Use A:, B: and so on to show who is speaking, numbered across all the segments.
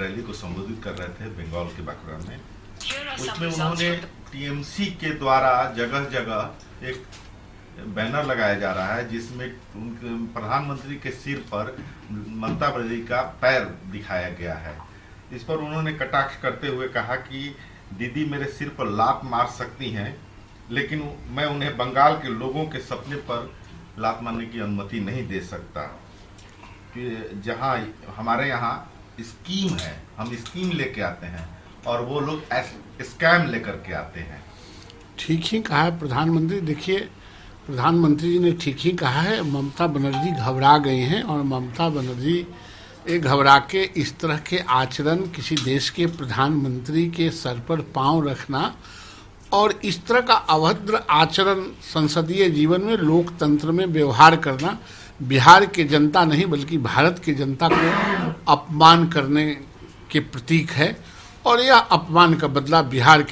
A: Rally को संबोधित कर रहे थे बंगाल के बांकुड़ा में। उसमें उन्होंने टीएमसी के द्वारा जगह जगह एक बैनर लगाया जा रहा है जिसमें उनके प्रधानमंत्री के सिर पर ममता बनर्जी का पैर दिखाया गया है। इस पर उन्होंने कटाक्ष करते हुए कहा कि दीदी मेरे सिर पर लात मार सकती हैं, लेकिन मैं उन्हें बंगाल के लोगों के सपने पर लात मारने की अनुमति नहीं दे सकता। कि जहां हमारे यहाँ स्कीम है, हम स्कीम लेके आते हैं और वो लोग स्कैम लेकर के आते हैं।
B: ठीक ही कहा है प्रधानमंत्री। देखिए, प्रधानमंत्री जी ने ठीक ही कहा है। ममता बनर्जी घबरा गई हैं और ममता बनर्जी घबरा के इस तरह के आचरण, किसी देश के प्रधानमंत्री के सर पर पांव रखना और इस तरह का अभद्र आचरण संसदीय जीवन में, लोकतंत्र में व्यवहार करना बिहार की जनता नहीं बल्कि भारत की जनता को अपमान करने के प्रतीक है। और यह अपमान का बदला बिहार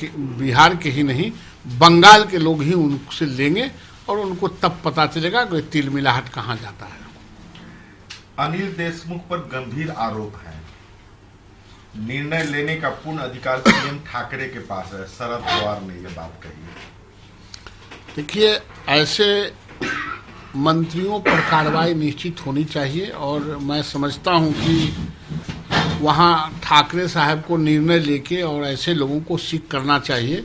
B: के ही नहीं बंगाल के लोग ही उनसे लेंगे और उनको तब पता चलेगा कि तिल मिलाहट कहाँ जाता है।
A: अनिल देशमुख पर गंभीर आरोप है। निर्णय लेने का पूर्ण अधिकार सीएम ठाकरे के पास है। शरद पवार ने यह बात कही है।
B: देखिए, ऐसे मंत्रियों पर कार्रवाई निश्चित होनी चाहिए और मैं समझता हूं कि वहां ठाकरे साहब को निर्णय लेके और ऐसे लोगों को सीख करना चाहिए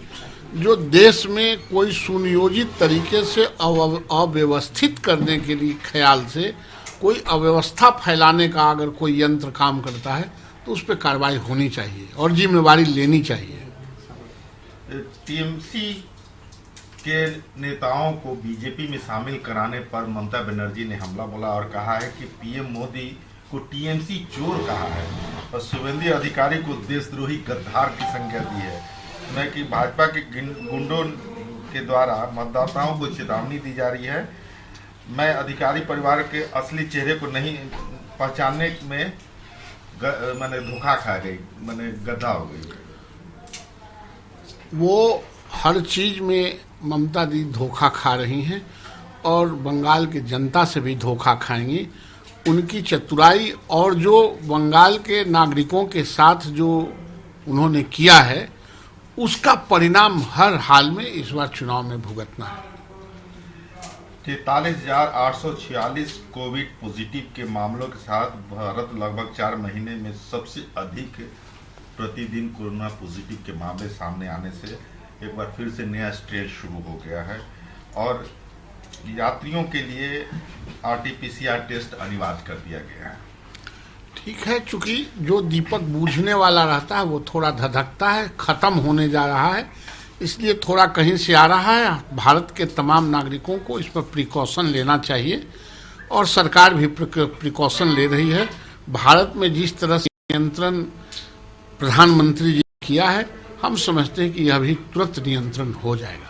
B: जो देश में कोई सुनियोजित तरीके से अव्यवस्थित करने के लिए ख्याल से कोई अव्यवस्था फैलाने का अगर कोई यंत्र काम करता है तो उस पर कार्रवाई होनी चाहिए और जिम्मेवारी लेनी चाहिए।
A: टीएमसी के नेताओं को बीजेपी में शामिल कराने पर ममता बनर्जी ने हमला बोला और कहा है कि पीएम मोदी को टीएमसी चोर कहा है और शुभेंदु अधिकारी को देशद्रोही गद्दार की संज्ञा दी है। मैं कि भाजपा के गुंडों के द्वारा मतदाताओं को चेतावनी दी जा रही है। मैं अधिकारी परिवार के असली चेहरे को नहीं पहचानने में मैंने धोखा खा गई, मैंने गद्दा हो गई।
B: वो हर चीज में ममता दी धोखा खा रही हैं और बंगाल की जनता से भी धोखा खाएंगी। उनकी चतुराई और जो बंगाल के नागरिकों के साथ जो उन्होंने किया है उसका परिणाम हर हाल में इस बार चुनाव में भुगतना है।
A: 43,846 कोविड पॉजिटिव के मामलों के साथ भारत लगभग 4 महीने में सबसे अधिक प्रतिदिन कोरोना पॉजिटिव के मामले सामने आने से एक बार फिर से नया स्ट्रेन शुरू हो गया है और यात्रियों के लिए आरटीपीसीआर टेस्ट अनिवार्य कर दिया गया है।
B: ठीक है, चूंकि जो दीपक बूझने वाला रहता है वो थोड़ा धधकता है, खत्म होने जा रहा है, इसलिए थोड़ा कहीं से आ रहा है। भारत के तमाम नागरिकों को इस पर प्रिकॉशन लेना चाहिए और सरकार भी प्रिकॉशन ले रही है। भारत में जिस तरह से नियंत्रण प्रधानमंत्री जी ने किया है, हम समझते हैं कि यह भी तुरंत नियंत्रण हो जाएगा।